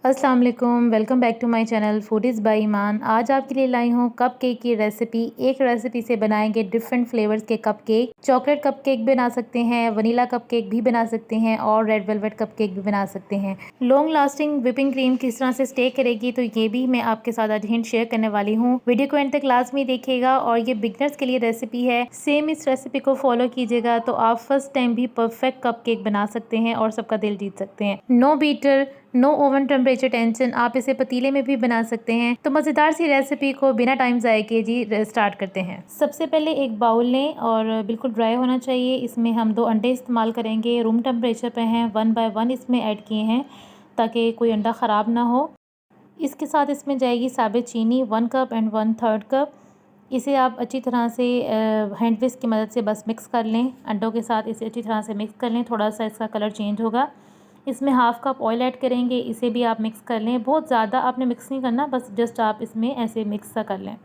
अस्सलाम वालेकुम, welcome back to my channel foodies by Iman. आज आपके लिए लाई हूँ कप केक की रेसिपी। एक रेसिपी से बनाएंगे डिफरेंट फ्लेवर्स के cupcake. Chocolate cupcake बना सकते हैं, वनीला कप केक भी बना सकते हैं और रेड वेलवेट कप केक भी बना सकते हैं। लॉन्ग लास्टिंग व्हिपिंग क्रीम किस तरह से स्टे करेगी तो ये भी मैं आपके साथ आज हिंट शेयर करने वाली हूँ। वीडियो को एंड तक लाजमी देखिएगा और ये बिगनर्स के लिए रेसिपी है। सेम इस रेसिपी को फॉलो कीजिएगा तो आप फर्स्ट टाइम भी परफेक्ट कप केक बना सकते हैं और सबका दिल जीत सकते हैं। No beater, no oven temperature tension, आप इसे पतीले में भी बना सकते हैं। तो मज़ेदार सी रेसिपी को बिना टाइम ज़ाय किए जी स्टार्ट करते हैं। सबसे पहले एक बाउल लें और बिल्कुल ड्राई होना चाहिए। इसमें हम 2 अंडे इस्तेमाल करेंगे, रूम टेम्परेचर पे हैं। 1 बाय 1 इसमें ऐड किए हैं ताकि कोई अंडा ख़राब ना हो। इसके साथ इसमें जाएगी साबित चीनी 1 कप एंड 1/3 कप। इसे आप अच्छी तरह से हैंड विस्क की मदद से बस मिक्स कर लें। अंडों के साथ इसे अच्छी तरह से मिक्स कर लें। थोड़ा सा इसका कलर चेंज होगा। इसमें हाफ़ कप ऑयल ऐड करेंगे, इसे भी आप मिक्स कर लें। बहुत ज़्यादा आपने मिक्स नहीं करना, बस जस्ट आप इसमें ऐसे मिक्स सा कर लें,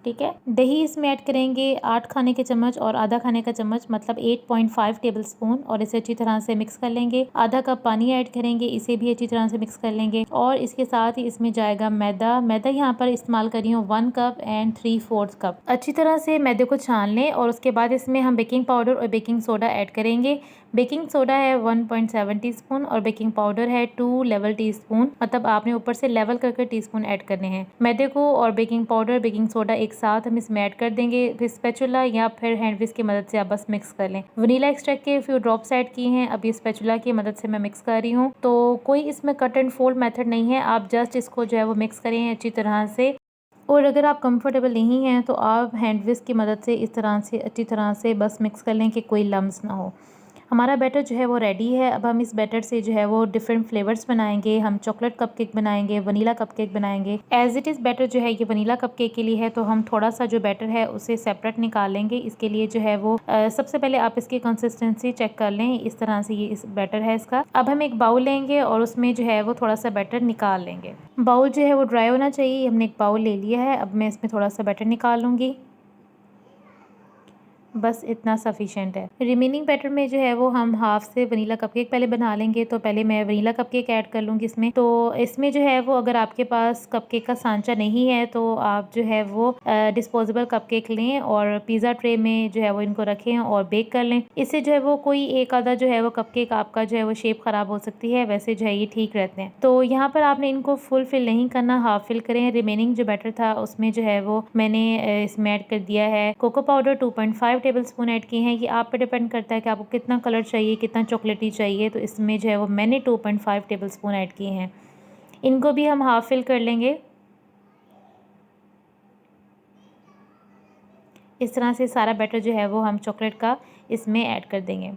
ठीक है। दही इसमें ऐड करेंगे 8 खाने के चम्मच और आधा खाने का चम्मच, मतलब 8.5 टेबल स्पून, और इसे अच्छी तरह से मिक्स कर लेंगे। आधा कप पानी ऐड करेंगे, इसे भी अच्छी तरह से मिक्स कर लेंगे। और इसके साथ ही इसमें जाएगा मैदा यहाँ पर इस्तेमाल कर रही हूँ 1 कप एंड 3/4 कप। अच्छी तरह से मैदे को छान लें और उसके बाद इसमें हम बेकिंग पाउडर और बेकिंग सोडा ऐड करेंगे। बेकिंग सोडा है 1.7 टीस्पून और बेकिंग पाउडर है 2 लेवल टीस्पून, मतलब आपने ऊपर से लेवल करके टीस्पून ऐड करने हैं। मैदे को और बेकिंग पाउडर बेकिंग सोडा एक साथ हम इसमें ऐड कर देंगे। फिर स्पैचुला या फिर हैंड विस्क की मदद से आप बस मिक्स कर लें। वनीला एक्सट्रैक्ट के फ्यू ड्रॉप्स ऐड किए हैं, अब ये स्पैचुला की मदद से मैं मिक्स कर रही हूँ। तो कोई इसमें कट एंड फोल्ड मेथड नहीं है, आप जस्ट इसको जो है वो मिक्स करें अच्छी तरह से। और अगर आप कंफर्टेबल नहीं हैं तो आप हैंड विस्क की मदद से इस तरह से अच्छी तरह से बस मिक्स कर लें कि कोई लम्स ना हो। हमारा बैटर जो है वो रेडी है। अब हम इस बैटर से जो है वो डिफरेंट फ्लेवर्स बनाएंगे। हम चॉकलेट कपकेक बनाएंगे, वनीला कपकेक बनाएंगे। एज इट इज़ बैटर जो है ये वनीला कपकेक के लिए है, तो हम थोड़ा सा जो बैटर है उसे सेपरेट निकाल लेंगे। इसके लिए जो है वो सबसे पहले आप इसकी कंसिस्टेंसी चेक कर लें। इस तरह से ये इस बैटर है इसका। अब हम एक बाउल लेंगे और उसमें जो है वो थोड़ा सा बैटर निकाल लेंगे। बाउल जो है वो ड्राई होना चाहिए। हमने एक बाउल ले लिया है, अब मैं इसमें थोड़ा सा बैटर निकाल लूँगी। बस इतना सफिशेंट है। रिमेनिंग बैटर में जो है वो हम हाफ से वनीला कपकेक पहले बना लेंगे। तो पहले मैं वनीला कपकेक ऐड कर लूँगी इसमें। तो इसमें जो है वो अगर आपके पास कपकेक का सांचा नहीं है तो आप जो है वो डिस्पोजेबल कपकेक लें और पिज़्ज़ा ट्रे में जो है वो इनको रखें और बेक कर लें। इससे जो है वो कोई एक आधा जो है वो कपकेक आपका जो है वो शेप ख़राब हो सकती है, वैसे जो है ये ठीक रहते हैं। तो यहाँ पर आपने इनको फुल फिल नहीं करना, हाफ फिल करें। रिमेनिंग जो बैटर था उसमें जो है वो मैंने इसमें ऐड कर दिया है cocoa powder 2.5 tablespoon add किए हैं। ये आप पे डिपेंड करता है कि आपको कितना कलर चाहिए, कितना चॉकलेटी चाहिए। तो इसमें जो है वो मैंने 2.5 टेबल स्पून ऐड किए हैं। इनको भी हम हाफ फिल कर लेंगे। इस तरह से सारा बैटर जो है वो हम चॉकलेट का इसमें ऐड कर देंगे।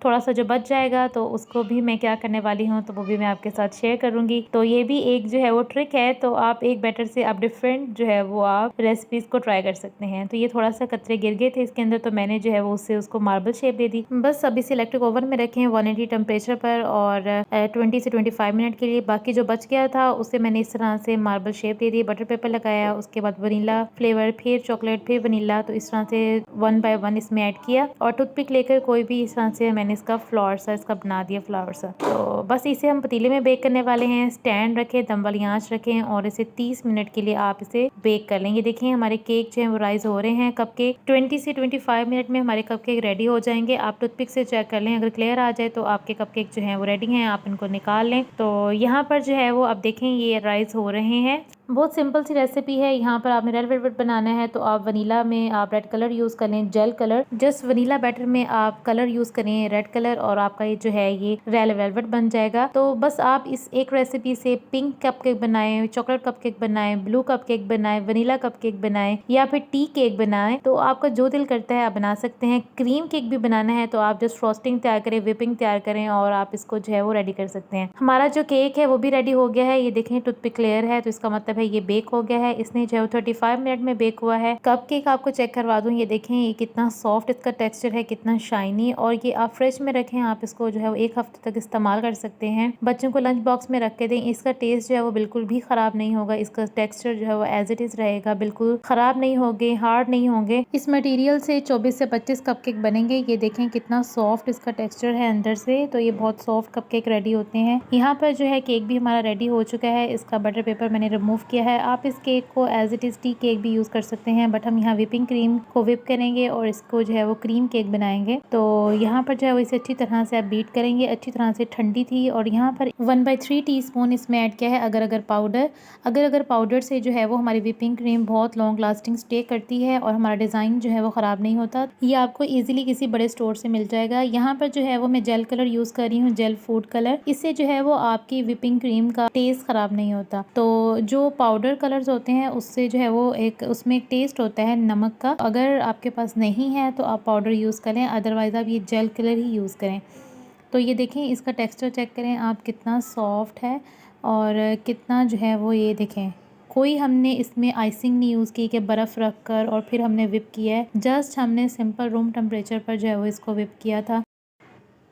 थोड़ा सा जो बच जाएगा तो उसको भी मैं क्या करने वाली हूँ तो वो भी मैं आपके साथ शेयर करूँगी। तो ये भी एक जो है वो ट्रिक है। तो आप एक बैटर से आप डिफरेंट जो है वो आप रेसिपीज़ को ट्राई कर सकते हैं। तो ये थोड़ा सा कतरे गिर गए थे इसके अंदर, तो मैंने जो है वो उससे उसको मार्बल शेप दे दी। बस अब इसे इलेक्ट्रिक ओवन में रखें 180 टेम्परेचर पर और 20 से 25 मिनट के लिए। बाकी जो बच गया था उसे मैंने इस तरह से मार्बल शेप दे दी, बटर पेपर लगाया, उसके बाद वनीला फ्लेवर, फिर चॉकलेट, फिर वनीला। तो इस तरह से 1 बाय 1 इसमें ऐड किया और टूथपिक लेकर कोई भी इस तरह से मैंने इसका फ्लावर सा इसका बना दिया फ्लावर सा। तो बस इसे हम पतीले में बेक करने वाले हैं। स्टैंड रखें, दम वाली आंच रखें और इसे 30 मिनट के लिए आप इसे बेक कर लेंगे। देखिए हमारे केक जो है वो राइज हो रहे हैं। कपकेक 20 से 25 मिनट में हमारे कपकेक रेडी हो जाएंगे। आप टूथपिक से चेक कर लें, अगर क्लियर आ जाए तो आपके कपकेक जो हैं वो रेडी हैं, आप इनको निकाल लें। तो यहाँ पर जो है वो अब देखें ये राइज हो रहे हैं। बहुत सिंपल सी रेसिपी है। यहाँ पर आपने रेड वेलवेट बनाना है तो आप वनीला में आप रेड कलर यूज़ कर लें, gel colour. Just vanilla batter में आप कलर यूज़ करें रेड कलर और आपका ये जो है ये रेड वेलवेट बन जाएगा। तो बस आप इस एक रेसिपी से पिंक कपकेक बनाएं, चॉकलेट कपकेक बनाएं, ब्लू कपकेक बनाएं, वनीला कपकेक बनाएं या फिर टी केक बनाएं। तो आपका जो दिल करता है आप बना सकते हैं। क्रीम केक भी बनाना है तो आप जस्ट फ्रॉस्टिंग तैयार करें, व्हिपिंग तैयार करें और आप इसको जो है वो रेडी कर सकते हैं। हमारा जो केक है वो भी रेडी हो गया है। ये देखें टूथपिक क्लियर है तो इसका मतलब मतलब है ये बेक हो गया है। इसने जो है 35 मिनट में बेक हुआ है। कप केक आपको चेक करवा दूँ, ये देखें ये कितना सॉफ्ट इसका टेक्सचर है, कितना शाइनी। और ये आप फ्रिज में रखें, आप इसको जो है वो 1 हफ्ते तक इस्तेमाल कर सकते हैं। बच्चों को लंच बॉक्स में रख के दें, इसका टेस्ट जो है वो बिल्कुल भी खराब नहीं होगा। इसका टेक्सचर जो है वो एज इट इज रहेगा, बिल्कुल खराब नहीं होंगे, हार्ड नहीं होंगे। इस मटेरियल से 24 से 25 कपकेक बनेंगे। ये देखें कितना सॉफ्ट इसका टेक्सचर है अंदर से, तो ये बहुत सॉफ्ट कपकेक रेडी होते हैं। यहाँ पर जो है केक भी हमारा रेडी हो चुका है। इसका बटर पेपर मैंने रिमूव किया है। आप इस केक को as it is tea cake भी यूज कर सकते हैं, बट हम यहाँ विपिंग क्रीम को विप करेंगे और इसको जो है वो क्रीम केक बनाएंगे। तो यहाँ पर जो है वो इसे अच्छी तरह से आप बीट करेंगे। अच्छी तरह से ठंडी थी और यहाँ पर 1/3 टीस्पून इसमें ऐड किया है अगर पाउडर। अगर पाउडर से जो है वो हमारी विपिंग क्रीम बहुत लॉन्ग लास्टिंग स्टे करती है और हमारा डिज़ाइन जो है वो ख़राब नहीं होता। ये आपको इजीली किसी बड़े स्टोर से मिल जाएगा। यहाँ पर जो है वो मैं जेल कलर यूज़ कर रही हूँ, जेल फूड कलर। इससे जो है वो आपकी विपिंग क्रीम का टेस्ट ख़राब नहीं होता। तो जो पाउडर कलर्स होते हैं उससे जो है वो एक उसमें एक टेस्ट होता है नमक का। अगर आपके पास नहीं है तो आप पाउडर यूज़ करें, अदरवाइज़ आप ये जेल कलर ही यूज़ करें। तो ये देखें इसका टेक्सचर चेक करें आप, कितना सॉफ्ट है और कितना जो है वो, ये देखें कोई हमने इसमें आइसिंग नहीं यूज़ की कि बर्फ़ रख कर और फिर हमने विप किया है। जस्ट हमने सिंपल रूम टेम्परेचर पर जो है वो इसको विप किया था।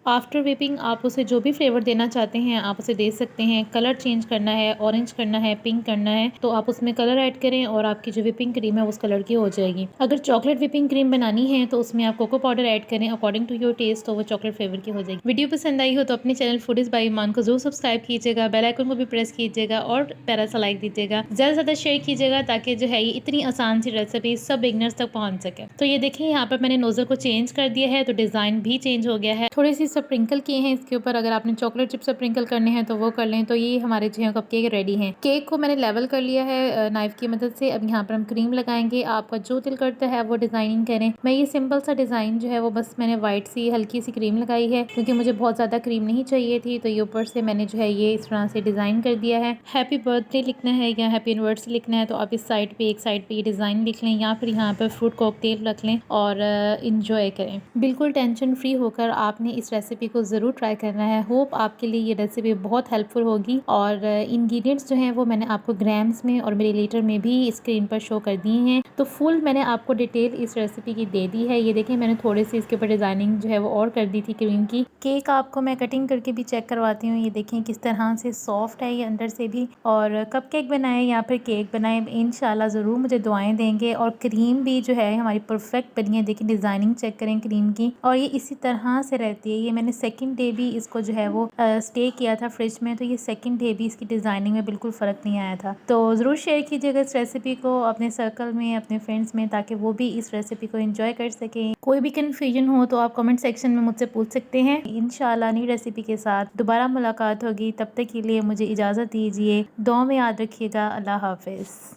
आफ्टर विपिंग आप उसे जो भी फ्लेवर देना चाहते हैं आप उसे दे सकते हैं। कलर चेंज करना है, ऑरेंज करना है, पिंक करना है, तो आप उसमें कलर ऐड करें और आपकी जो विपिंग क्रीम है उस कलर की हो जाएगी। अगर चॉकलेट विपिंग क्रीम बनानी है तो उसमें आप कोको पाउडर ऐड करें अकॉर्डिंग टू योर टेस्ट, तो वो चॉकलेट फ्लेवर की हो जाएगी। वीडियो पसंद आई हो तो अपने चैनल फूडीज बाय ईमान को जरूर सब्सक्राइब कीजिएगा, बेल आइकन को भी प्रेस कीजिएगा और प्यारा सा लाइक दीजिएगा। ज़्यादा से ज़्यादा शेयर कीजिएगा ताकि जो है ये इतनी आसान सी रेसिपी सब बिगनर्स तक पहुँच सके। तो ये देखिए यहाँ पर मैंने नोजल को चेंज कर दिया है तो डिज़ाइन भी चेंज हो गया है। थोड़ी सी स्प्रिंकल किए हैं इसके ऊपर, अगर आपने चॉकलेट चिप्स स्प्रिंकल करने हैं तो वो कर लें। तो ये हमारे जो है कपकेक रेडी हैं। केक को मैंने लेवल कर लिया है नाइफ की मदद से। अब यहाँ पर हम क्रीम लगाएंगे। आपका जो दिल करता है वो डिजाइनिंग करें। मैं ये सिंपल सा डिजाइन जो है वो बस मैंने व्हाइट सी हल्की सी क्रीम लगाई है क्योंकि मुझे बहुत ज्यादा क्रीम नहीं चाहिए थी। तो ये ऊपर से मैंने जो है ये इस तरह से डिजाइन कर दिया है। हैप्पी बर्थडे लिखना है या हैप्पी एनिवर्सरी लिखना है तो आप इस साइड पे, एक साइड पे ये डिजाइन लिख लें या फिर यहाँ पर फ्रूट कॉकटेल रख लें और इंजॉय करें। बिल्कुल टेंशन फ्री होकर आपने इस रेसिपी को जरूर ट्राई करना है। होप आपके लिए ये रेसिपी बहुत हेल्पफुल होगी। और इंग्रेडिएंट्स जो हैं वो मैंने आपको ग्राम्स में और मिलीलीटर में भी स्क्रीन पर शो कर दिए हैं। तो फुल मैंने आपको डिटेल इस रेसिपी की दे दी है। ये देखें मैंने थोड़ी सी इसके ऊपर डिजाइनिंग जो है वो और कर दी थी क्रीम की। केक आपको मैं कटिंग करके भी चेक करवाती हूँ। ये देखें किस तरह से सॉफ्ट है ये अंदर से भी। और कपकेक बनाए या फिर केक बनाए, इंशाल्लाह ज़रूर मुझे दुआएं देंगे। और क्रीम भी जो है हमारी परफेक्ट बनी है। देखिए डिजाइनिंग चेक करें क्रीम की, और ये इसी तरह से रहती है। ये मैंने सेकंड डे भी इसको जो है वो स्टे किया था फ्रिज में, तो ये सेकंड डे भी इसकी डिज़ाइनिंग में बिल्कुल फ़र्क नहीं आया था। तो ज़रूर शेयर कीजिएगा इस रेसिपी को अपने सर्कल में, अपने फ्रेंड्स में, ताकि वो भी इस रेसिपी को एंजॉय कर सकें। कोई भी कन्फ्यूजन हो तो आप कमेंट सेक्शन में मुझसे पूछ सकते हैं। इंशाल्लाह नई रेसिपी के साथ दोबारा मुलाकात होगी। तब तक के लिए मुझे इजाज़त दीजिए। दुआ में याद रखिएगा। अल्लाह हाफिज़।